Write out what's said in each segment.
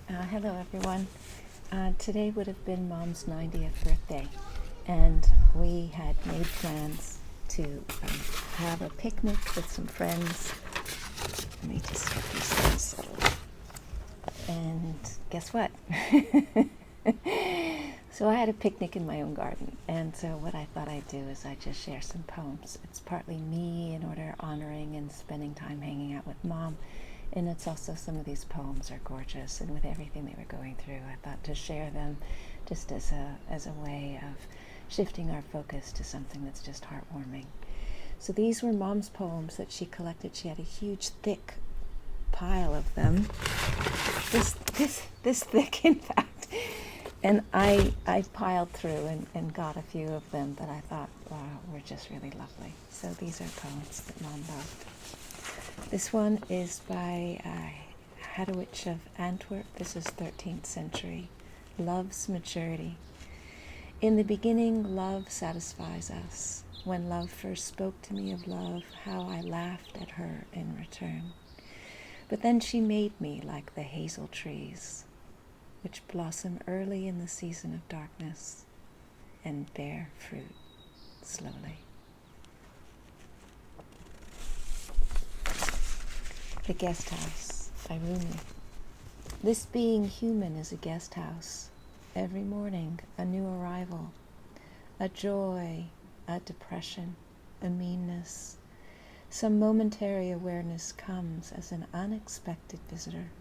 Hello everyone. Today would have been Mom's 90th birthday, and we had made plans to have a picnic with some friends. Let me just get these things settled. And guess what? So I had a picnic in my own garden, and so what I thought I'd do is I'd just share some poems. It's partly me in order honoring and spending time hanging out with Mom, and it's also some of these poems are gorgeous, and with everything they were going through, I thought to share them just as a way of shifting our focus to something that's just heartwarming. So these were Mom's poems that she collected. She had a huge, thick pile of them. This thick, in fact. And I piled through and got a few of them that I thought were just really lovely. So these are poems that Mom loved. This one is by Do Each of Antwerp. This is 13th century. Love's maturity. In the beginning, love satisfies us. When love first spoke to me of love, how I laughed at her in return. But then she made me like the hazel trees, which blossom early in the season of darkness and bear fruit slowly. The Guest House by Rumi. This being human is a guest house. Every morning, a new arrival, a joy, a depression, a meanness. Some momentary awareness comes as an unexpected visitor.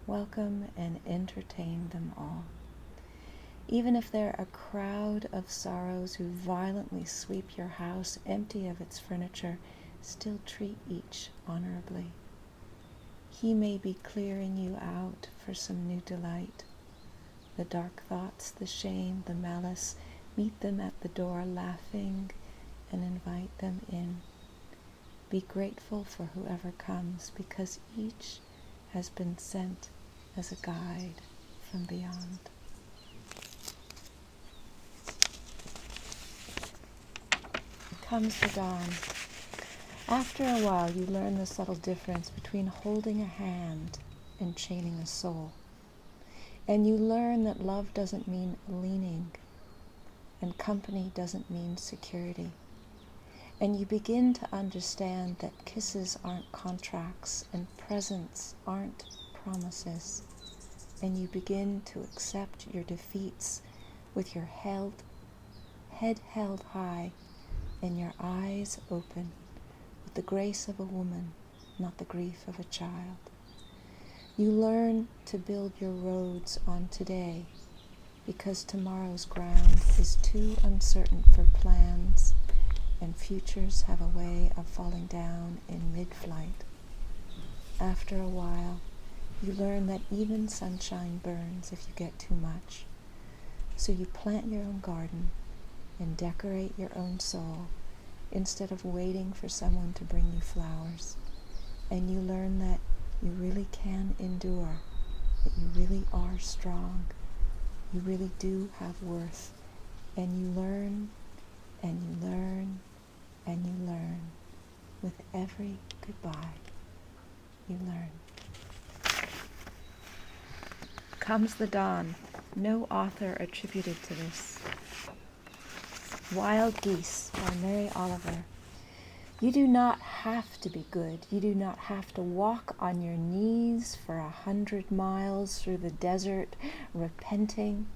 Welcome and entertain them all. Even if they're a crowd of sorrows who violently sweep your house empty of its furniture, still treat each honorably. He may be clearing you out for some new delight. The dark thoughts, the shame, the malice, meet them at the door laughing and invite them in. Be grateful for whoever comes, because each has been sent as a guide from beyond. Comes the dawn. After a while, you learn the subtle difference between holding a hand and chaining a soul. And you learn that love doesn't mean leaning, and company doesn't mean security. And you begin to understand that kisses aren't contracts and presents aren't promises. And you begin to accept your defeats with your head held high and your eyes open, with the grace of a woman, not the grief of a child. You learn to build your roads on today, because tomorrow's ground is too uncertain for plans, and futures have a way of falling down in mid-flight. After a while, you learn that even sunshine burns if you get too much. So you plant your own garden and decorate your own soul instead of waiting for someone to bring you flowers. And you learn that you really can endure, that you really are strong, you really do have worth, and you learn and you learn and you learn. With every goodbye, you learn. Comes the dawn. No author attributed to this. Wild Geese by Mary Oliver. You do not have to be good. You do not have to walk on your knees for 100 miles through the desert repenting.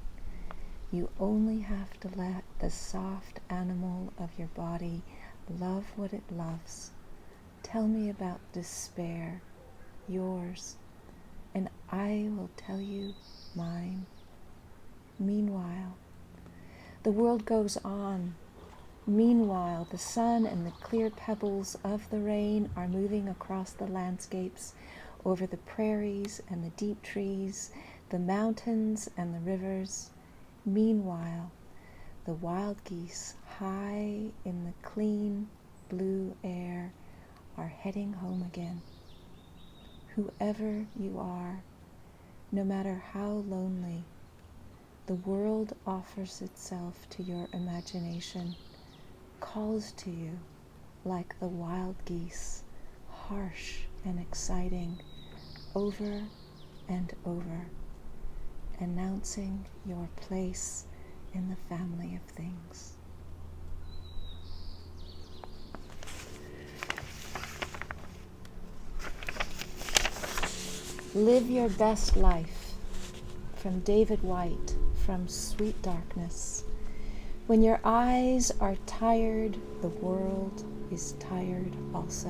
You only have to let the soft animal of your body love what it loves. Tell me about despair, yours, and I will tell you mine. Meanwhile, the world goes on. Meanwhile, the sun and the clear pebbles of the rain are moving across the landscapes, over the prairies and the deep trees, the mountains and the rivers. Meanwhile, the wild geese, high in the clean blue air, are heading home again. Whoever you are, no matter how lonely, the world offers itself to your imagination, calls to you like the wild geese, harsh and exciting, over and over. announcing your place in the family of things. Live your best life. From David White, from Sweet Darkness. When your eyes are tired, the world is tired also.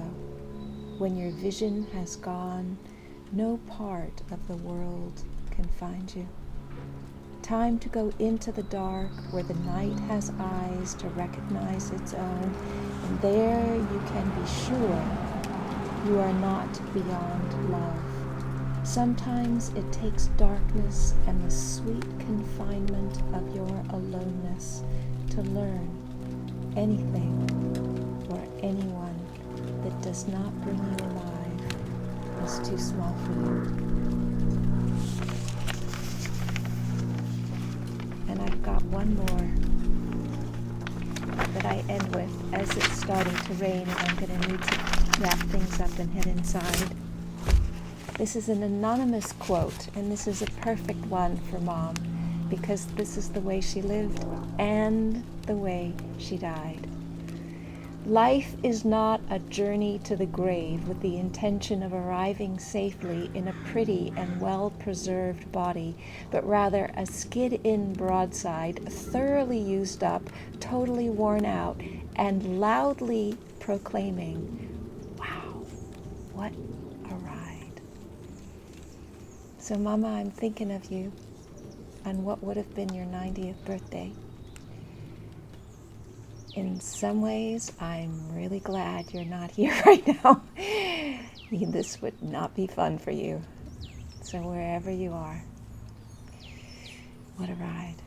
When your vision has gone, no part of the world can find you. Time to go into the dark where the night has eyes to recognize its own, and there you can be sure you are not beyond love. Sometimes it takes darkness and the sweet confinement of your aloneness to learn anything or anyone that does not bring you alive is too small for you. And I've got one more that I end with as it's starting to rain and I'm going to need to wrap things up and head inside. This is an anonymous quote, and this is a perfect one for Mom, because this is the way she lived and the way she died. Life is not a journey to the grave with the intention of arriving safely in a pretty and well-preserved body, but rather a skid-in broadside, thoroughly used up, totally worn out, and loudly proclaiming, "Wow, what a ride." So, Mama, I'm thinking of you on what would have been your 90th birthday. In some ways, I'm really glad you're not here right now. This would not be fun for you. So wherever you are, what a ride.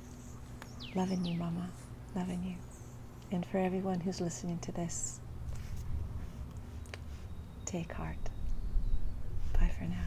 Loving you, Mama. Loving you. And for everyone who's listening to this, take heart. Bye for now.